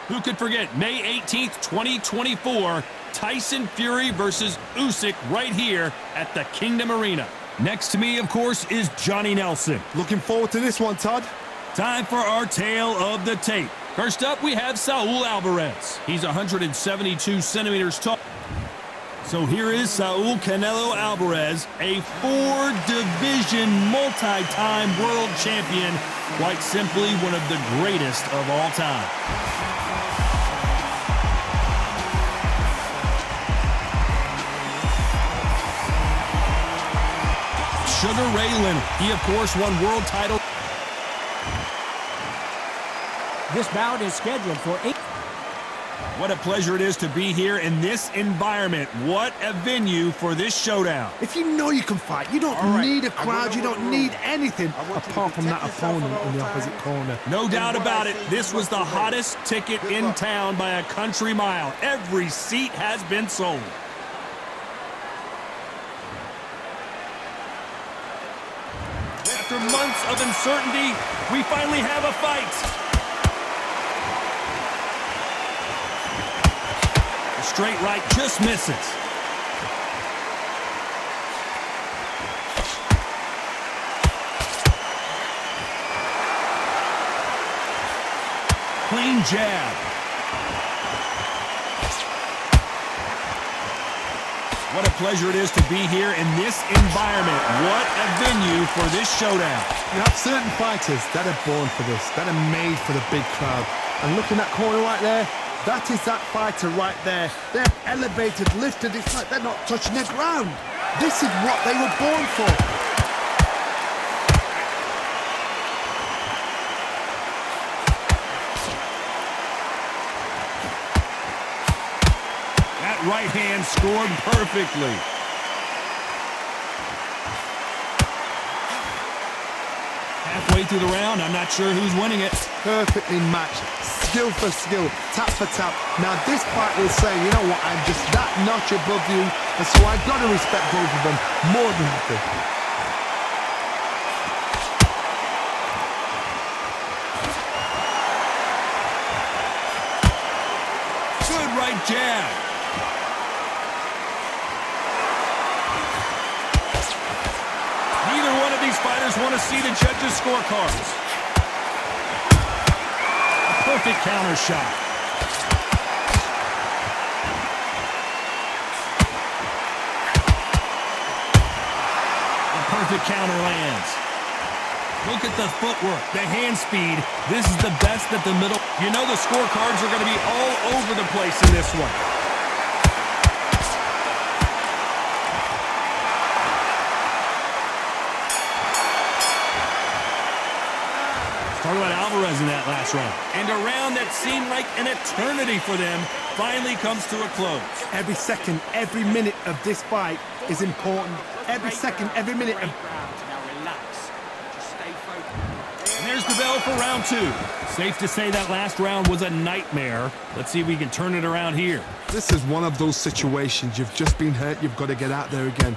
Who could forget May 18th, 2024, Tyson Fury versus Usyk right here at the Kingdom Arena. Next to me, of course, is Johnny Nelson. Looking forward to this one, Todd. Time for our tale of the tape. First up, we have Saul Alvarez. He's 172 centimeters tall. So here is Saul Canelo Alvarez, a 4-division multi-time world champion, quite simply one of the greatest of all time. Sugar Ray Leonard, he of course won world title. This bout is scheduled for 8. What a pleasure it is to be here in this environment. What a venue for this showdown. If you know you can fight, you don't need a crowd, you don't need anything apart from that opponent in the opposite corner. No doubt about it, this was the hottest ticket in town by a country mile. Every seat has been sold. After months of uncertainty, we finally have a fight. Straight right just misses. Clean jab. What a pleasure it is to be here in this environment. What a venue for this showdown. You have certain fighters that are born for this, that are made for the big crowd. And look in that corner right there. That is that fighter right there. They're elevated, lifted. It's like they're not touching the ground. This is what they were born for. That right hand scored perfectly. Halfway through the round, I'm not sure who's winning it. Perfectly matched, skill for skill, tap for tap. Now this fight will say, you know what, I'm just that notch above you, and so I've got to respect both of them more than happy. Good right jab. Neither one of these fighters want to see the judges' scorecards. Perfect counter shot. The perfect counter lands. Look at the footwork, the hand speed. This is the best at the middle. You know the scorecards are going to be all over the place in this one. Talk about Alvarez in that last round. And a round that seemed like an eternity for them finally comes to a close. Every second, every minute of this fight is important. Every second, every minute of... And there's the bell for round two. Safe to say that last round was a nightmare. Let's see if we can turn it around here. This is one of those situations. You've just been hurt. You've got to get out there again.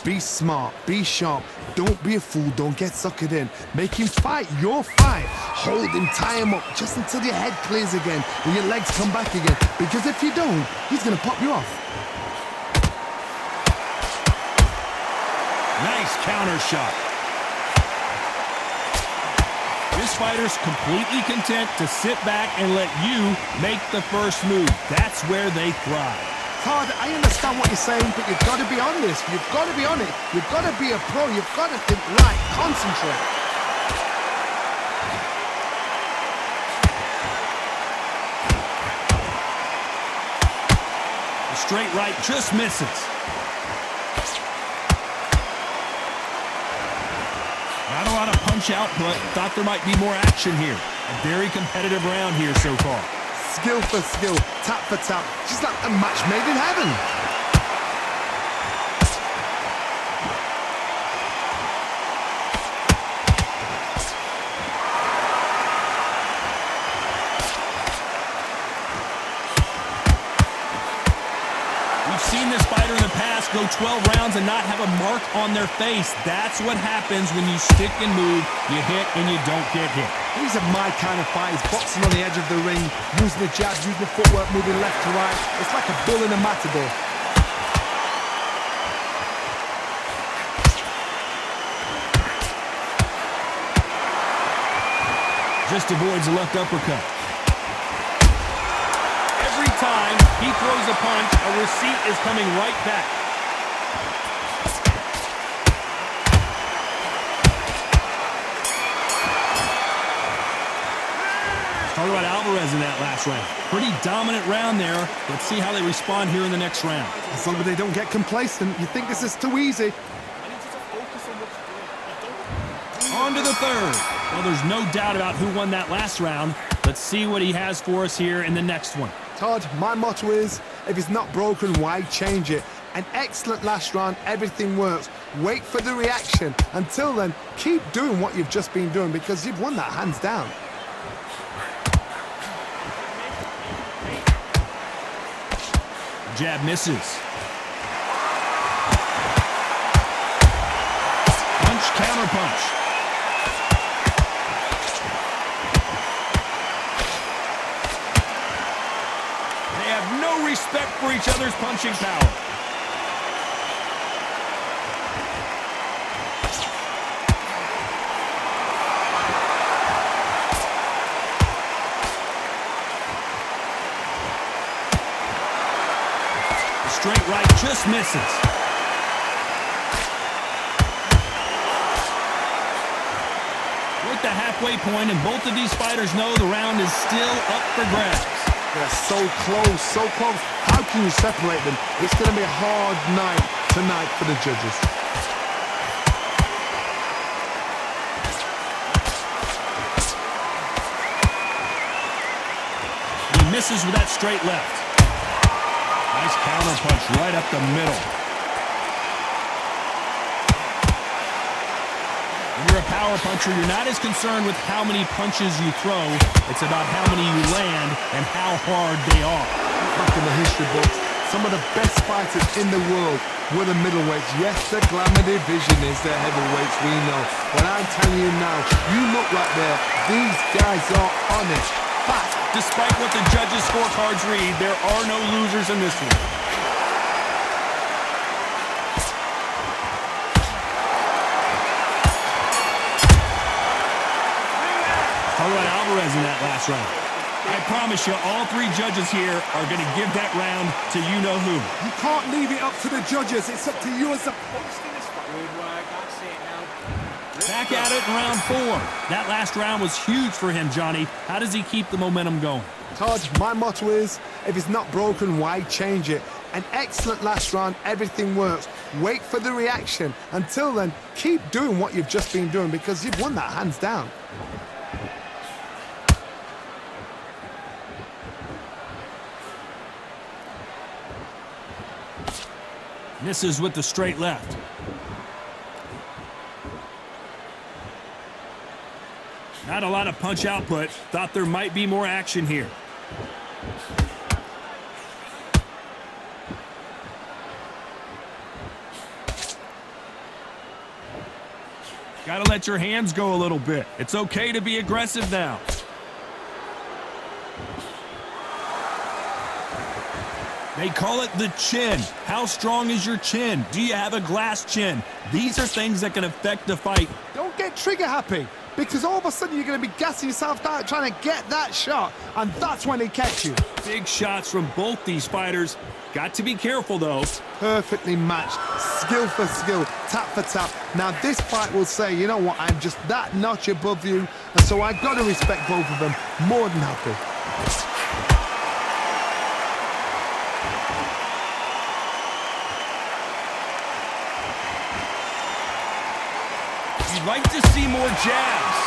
Be smart. Be sharp. Don't be a fool. Don't get suckered in. Make him fight your fight. Hold him. Tie him up just until your head clears again and your legs come back again. Because if you don't, he's going to pop you off. Nice counter shot. This fighter's completely content to sit back and let you make the first move. That's where they thrive. Todd, I understand what you're saying, but you've got to be on this. You've got to be on it. You've got to be a pro. You've got to think right. Concentrate. The straight right just misses. Not a lot of punch output. Thought there might be more action here. A very competitive round here so far. Skill for skill, tap for tap. Just like a match made in heaven. We've seen this fighter in the past fighters go 12 rounds and not have a mark on their face. That's what happens when you stick and move, you hit and you don't get hit. These are my kind of fighters, boxing on the edge of the ring, using the jabs, using the footwork, moving left to right. It's like a bull in a matador. Just avoids a left uppercut. Every time he throws a punch, a receipt is coming right back. Talk about Alvarez in that last round. Pretty dominant round there. Let's see how they respond here in the next round. As long as they don't get complacent, you think this is too easy. On to the third. Well, there's no doubt about who won that last round. Let's see what he has for us here in the next one. Todd, my motto is, if it's not broken, why change it? An excellent last round, everything works. Wait for the reaction. Until then, keep doing what you've just been doing because you've won that hands down. Jab misses. Punch, counter punch. They have no respect for each other's punching power. Straight right just misses. We're at the halfway point, and both of these fighters know the round is still up for grabs. They're so close, so close. How can you separate them? It's going to be a hard night tonight for the judges. He misses with that straight left. Nice counter punch right up the middle. When you're a power puncher, you're not as concerned with how many punches you throw. It's about how many you land and how hard they are. Back in the history books, some of the best fighters in the world were the middleweights. Yes, the glamour division is the heavyweights, we know. But I'm telling you now, you look right there, these guys are on it. Fast. Despite what the judges' scorecards read, there are no losers in this one. Talk about Alvarez in that last round. I promise you, all three judges here are going to give that round to you-know-who. You can't leave it up to the judges. It's up to you as a... Back at it in round 4. That last round was huge for him, Johnny. How does he keep the momentum going? Todd, my motto is, if it's not broken, why change it? An excellent last round, everything works. Wait for the reaction. Until then, keep doing what you've just been doing because you've won that hands down. Misses with the straight left. Not a lot of punch output. Thought there might be more action here. Gotta let your hands go a little bit. It's okay to be aggressive now. They call it the chin. How strong is your chin? Do you have a glass chin? These are things that can affect the fight. Don't get trigger happy, because all of a sudden you're going to be gassing yourself out trying to get that shot, and that's when they catch you. Big shots from both these fighters. Got to be careful, though. Perfectly matched, skill for skill, tap for tap. Now this fight will say, you know what, I'm just that notch above you, and so I've got to respect both of them. More than happy. You'd like to see more jabs.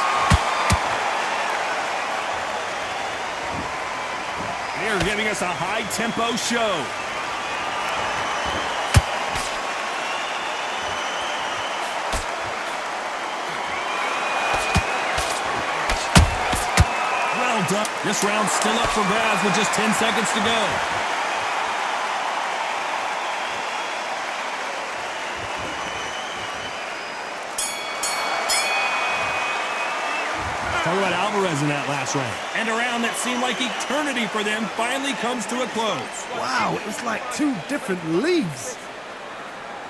They are giving us a high-tempo show. Well done. This round's still up for grabs with just 10 seconds to go. Alvarez in that last round. And a round that seemed like eternity for them finally comes to a close. Wow, it was like two different leagues.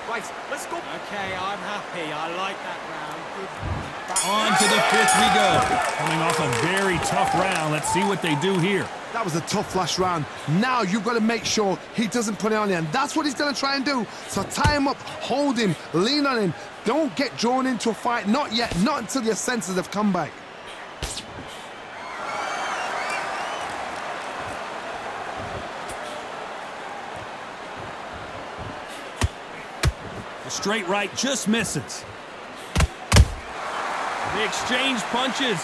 Right, let's go. Okay, I'm happy. I like that round. Good. On to the fifth we go. Coming off a very tough round. Let's see what they do here. That was a tough last round. Now you've got to make sure he doesn't put it on you, and that's what he's going to try and do. So tie him up, hold him, lean on him. Don't get drawn into a fight. Not yet. Not until your senses have come back. The straight right just misses. They exchange punches.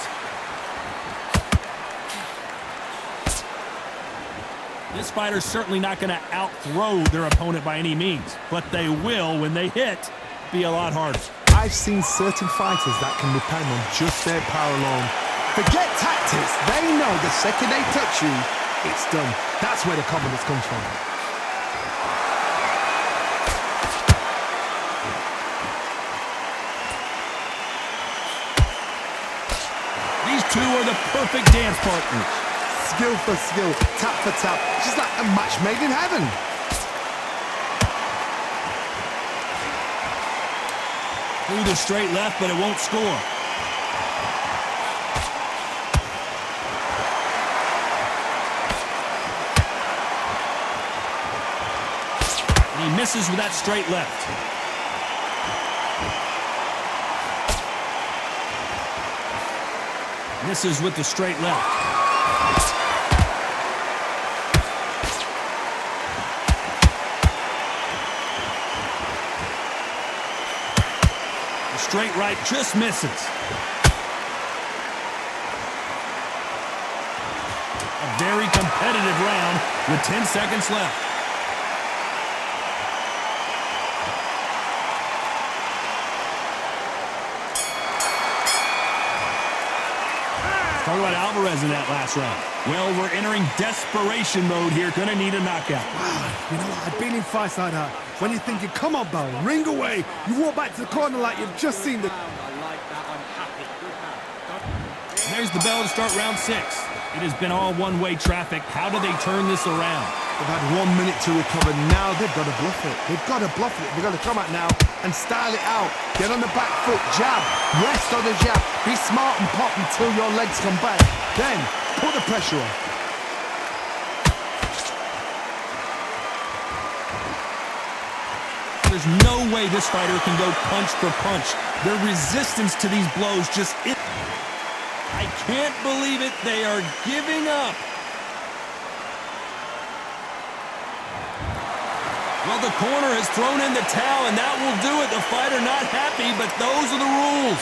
This fighter's certainly not going to out-throw their opponent by any means, but they will, when they hit, be a lot harder. I've seen certain fighters that can depend on just their power alone. Forget tactics. They know the second they touch you, it's done. That's where the confidence comes from. These two are the perfect dance partners. Skill for skill, tap for tap, just like a match made in heaven. Through the straight left, but it won't score. And he misses with that straight left. Misses with the straight left. The straight right just misses. A very competitive round with 10 seconds left. Talk about Alvarez in that last round. Well, we're entering desperation mode here. Gonna need a knockout. Wow, you know what? I've been in fights like that. When you're thinking, come on, Bo, ring away. You walk back to the corner like you've just seen the... I like that. I'm happy. Good round. There's the bell to start round 6. It has been all one-way traffic. How do they turn this around? They've had 1 minute to recover. Now they've got to bluff it. They've got to bluff it. They've got to come out now and style it out. Get on the back foot, jab, rest on the jab. Be smart and pop until your legs come back. Then put the pressure on. There's no way this fighter can go punch for punch. Their resistance to these blows just isn't. I can't believe it. They are giving up. Well, the corner has thrown in the towel, and that will do it. The fighter not happy, but those are the rules.